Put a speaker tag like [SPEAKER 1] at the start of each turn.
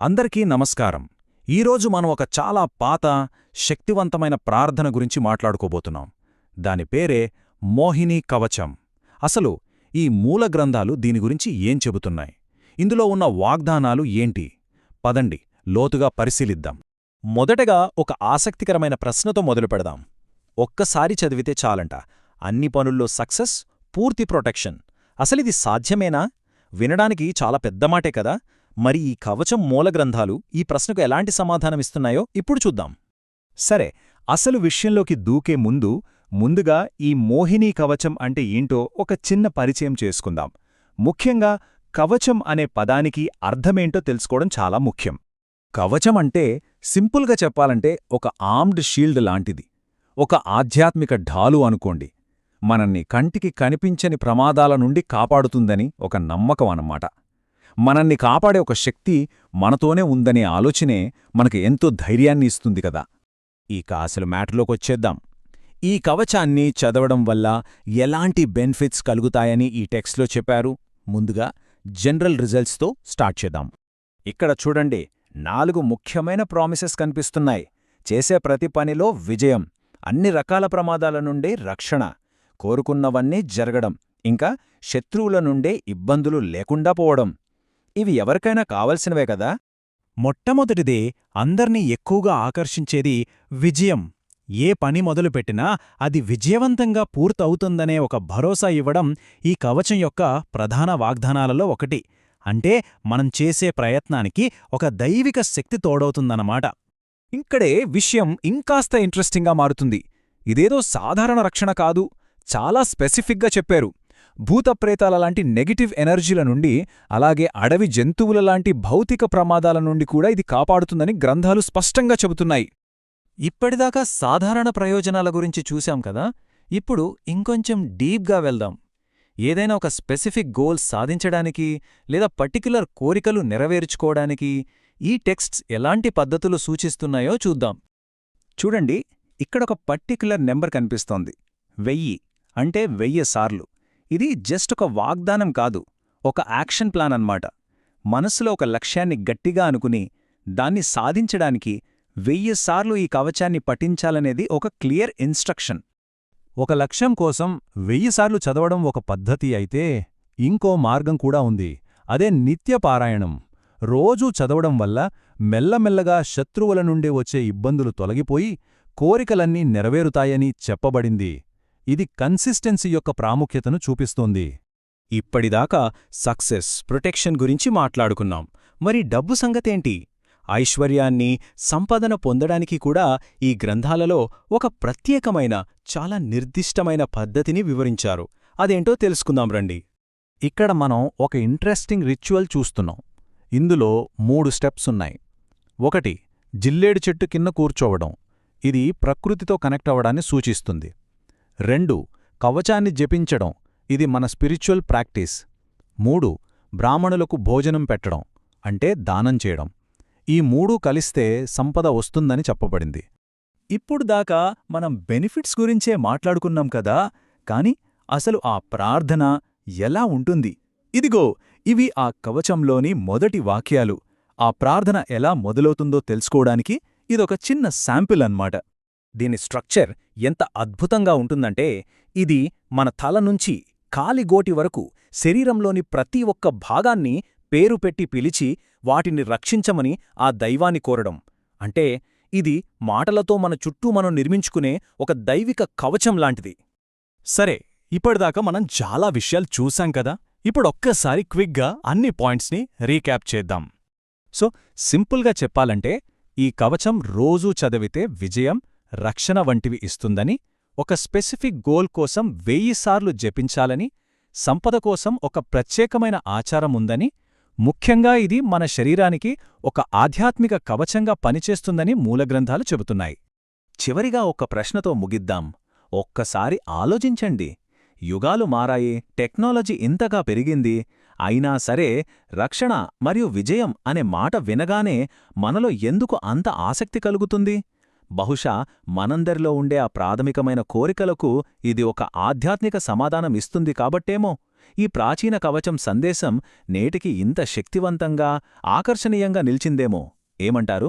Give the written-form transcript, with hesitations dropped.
[SPEAKER 1] అందరికీ నమస్కారం. ఈరోజు మనం ఒక చాలా పాత, శక్తివంతమైన ప్రార్థన గురించి మాట్లాడుకోబోతున్నాం. దాని పేరే మోహినీ కవచం. అసలు ఈ మూల గ్రంథాలు దీని గురించి ఏం చెబుతున్నాయి? ఇందులో ఉన్న వాగ్దానాలు ఏంటి? పదండి లోతుగా పరిశీలిద్దాం. మొదటగా ఒక ఆసక్తికరమైన ప్రశ్నతో మొదలుపెడదాం. ఒక్కసారి చదివితే చాలంట అన్ని పనుల్లో సక్సెస్, పూర్తి ప్రొటెక్షన్. అసలిది సాధ్యమేనా? వినడానికి చాలా పెద్ద మాటే కదా. మరి ఈ కవచం మూలగ్రంథాలు ఈ ప్రశ్నకు ఎలాంటి సమాధానమిస్తున్నాయో ఇప్పుడు చూద్దాం.
[SPEAKER 2] సరే, అసలు విషయంలోకి దూకే ముందుగా ఈ మోహినీ కవచం అంటే ఏంటో ఒక చిన్న పరిచయం చేసుకుందాం. ముఖ్యంగా కవచం అనే పదానికి అర్థమేంటో తెలుసుకోవడం చాలా ముఖ్యం.
[SPEAKER 1] కవచం అంటే సింపుల్గా చెప్పాలంటే ఒక ఆర్మ్డ్ షీల్డ్ లాంటిది. ఒక ఆధ్యాత్మిక ఢాలు అనుకోండి. మనల్ని కంటికి కనిపించని ప్రమాదాల నుండి కాపాడుతుందని ఒక నమ్మకం అన్నమాట. మనల్ని కాపాడే ఒక శక్తి మనతోనే ఉందనే ఆలోచనే మనకు ఎంతో ధైర్యాన్ని ఇస్తుంది కదా.
[SPEAKER 2] అసలు మ్యాటర్లోకొచ్చేద్దాం. ఈ కవచాన్ని చదవడం వల్ల ఎలాంటి బెనిఫిట్స్ కలుగుతాయని ఈ టెక్స్ట్లో చెప్పారు. ముందుగా జనరల్ రిజల్ట్స్తో స్టార్ట్ చేద్దాం. ఇక్కడ చూడండి, 4 ముఖ్యమైన ప్రామిసెస్ కనిపిస్తున్నాయి. చేసే ప్రతి పనిలో విజయం, అన్ని రకాల ప్రమాదాల నుండి రక్షణ, కోరుకున్నవన్నీ జరగడం, ఇంకా శత్రువుల నుండే ఇబ్బందులు లేకుండా పోవడం. ఇవి ఎవరికైనా కావలసినవే కదా.
[SPEAKER 3] మొట్టమొదటిదే అందర్నీ ఎక్కువగా ఆకర్షించేది విజయం. ఏ పని మొదలుపెట్టినా అది విజయవంతంగా పూర్తవుతుందనే ఒక భరోసా ఇవ్వడం ఈ కవచం యొక్క ప్రధాన వాగ్దానాలలో ఒకటి. అంటే మనం చేసే ప్రయత్నానికి ఒక దైవిక శక్తి తోడవుతుందన్నమాట.
[SPEAKER 1] ఇక్కడే విషయం ఇంకాస్త ఇంట్రెస్టింగ్గా మారుతుంది. ఇదేదో సాధారణ రక్షణ కాదు, చాలా స్పెసిఫిక్గా చెప్పారు. భూతప్రేతాలలాంటి నెగటివ్ ఎనర్జీల నుండి, అలాగే అడవి జంతువులలాంటి భౌతిక ప్రమాదాల నుండి కూడా ఇది కాపాడుతుందని గ్రంథాలు స్పష్టంగా చెబుతున్నాయి.
[SPEAKER 3] ఇప్పటిదాకా సాధారణ ప్రయోజనాల గురించి చూశాం కదా. ఇప్పుడు ఇంకొంచెం డీప్గా వెళ్దాం. ఏదైనా ఒక స్పెసిఫిక్ గోల్ సాధించడానికి లేదా పర్టిక్యులర్ కోరికలు నెరవేర్చుకోవడానికి ఈ టెక్స్ట్స్ ఎలాంటి పద్ధతులు సూచిస్తున్నాయో చూద్దాం.
[SPEAKER 2] చూడండి, ఇక్కడొక పర్టిక్యులర్ నెంబర్ కనిపిస్తోంది. 1000 అంటే 1000 సార్లు. ఇది జస్ట్ ఒక వాగ్దానం కాదు, ఒక యాక్షన్ ప్లాన్ అన్నమాట. మనసులో ఒక లక్ష్యాన్ని గట్టిగా అనుకుని దాన్ని సాధించడానికి 1000 సార్లు ఈ కవచాన్ని పఠించాలనేది ఒక క్లియర్ ఇన్స్ట్రక్షన్.
[SPEAKER 3] ఒక లక్ష్యం కోసం 1000 సార్లు చదవడం ఒక పద్ధతి అయితే, ఇంకో మార్గం కూడా ఉంది. అదే నిత్యపారాయణం. రోజూ చదవడం వల్ల మెల్లమెల్లగా శత్రువుల నుండి వచ్చే ఇబ్బందులు తొలగిపోయి కోరికలన్నీ నెరవేరుతాయని చెప్పబడింది. ఇది కన్సిస్టెన్సీ యొక్క ప్రాముఖ్యతను చూపిస్తోంది.
[SPEAKER 2] ఇప్పటిదాకా సక్సెస్, ప్రొటెక్షన్ గురించి మాట్లాడుకున్నాం. మరి డబ్బు సంగతేంటి? ఐశ్వర్యాన్ని, సంపదన పొందడానికి కూడా ఈ గ్రంథాలలో ఒక ప్రత్యేకమైన, చాలా నిర్దిష్టమైన పద్ధతిని వివరించారు. అదేంటో తెలుసుకుందాం రండి.
[SPEAKER 3] ఇక్కడ మనం ఒక ఇంట్రెస్టింగ్ రిచువల్ చూస్తున్నాం. ఇందులో 3 స్టెప్స్ ఉన్నాయి. 1. జిల్లేడు చెట్టు కింద కూర్చోవడం. ఇది ప్రకృతితో కనెక్ట్ అవ్వడాన్ని సూచిస్తుంది. 2. కవచాన్ని జపించడం. ఇది మన స్పిరిచువల్ ప్రాక్టీస్. 3. బ్రాహ్మణులకు భోజనం పెట్టడం, అంటే దానం చేయడం. ఈ 3 కలిస్తే సంపద వస్తుందని చెప్పబడింది.
[SPEAKER 2] ఇప్పుడు దాకా మనం బెనిఫిట్స్ గురించే మాట్లాడుకున్నాం కదా, కాని అసలు ఆ ప్రార్థన ఎలా ఉంటుంది? ఇదిగో, ఇవి ఆ కవచంలోని మొదటి వాక్యాలు. ఆ ప్రార్థన ఎలా మొదలవుతుందో తెలుసుకోవడానికి ఇదొక చిన్న శాంపిల్ అన్నమాట.
[SPEAKER 1] దీని స్ట్రక్చర్ ఎంత అద్భుతంగా ఉంటుందంటే, ఇది మన తల నుంచి కాలిగోటి వరకు శరీరంలోని ప్రతి ఒక్క భాగాన్ని పేరు పెట్టి పిలిచి వాటిని రక్షించమని ఆ దైవాన్ని కోరడం. అంటే ఇది మాటలతో మన చుట్టూ మనం నిర్మించుకునే ఒక దైవిక కవచం లాంటిది.
[SPEAKER 3] సరే, ఇప్పటిదాకా మనం చాలా విషయాలు చూశాం కదా. ఇప్పుడొక్కసారి క్విక్గా అన్ని పాయింట్స్ని రీక్యాప్ చేద్దాం.
[SPEAKER 2] సో, సింపుల్గా చెప్పాలంటే ఈ కవచం రోజూ చదివితే విజయం, రక్షణ వంటివి ఇస్తుందని, ఒక స్పెసిఫిక్ గోల్ కోసం 1000 సార్లు జపించాలని, సంపద కోసం ఒక ప్రత్యేకమైన ఆచారం ఉందని, ముఖ్యంగా ఇది మన శరీరానికి ఒక ఆధ్యాత్మిక కవచంగా పనిచేస్తుందని మూలగ్రంథాలు చెబుతున్నాయి. చివరిగా ఒక ప్రశ్నతో ముగిద్దాం. ఒక్కసారి ఆలోచించండి. యుగాలు మారాయి, టెక్నాలజీ ఇంతగా పెరిగింది, అయినా సరే రక్షణ మరియు విజయం అనే మాట వినగానే మనలో ఎందుకు అంత ఆసక్తి కలుగుతుంది? బహుశా మనందరిలో ఉండే ఆ ప్రాథమికమైన కోరికలకు ఇది ఒక ఆధ్యాత్మిక సమాధానం ఇస్తుంది కాబట్టేమో.
[SPEAKER 1] ఈ ప్రాచీన కవచం సందేశం నేటికి ఇంత శక్తివంతంగా, ఆకర్షణీయంగా నిలిచిందేమో ఏమంటారు?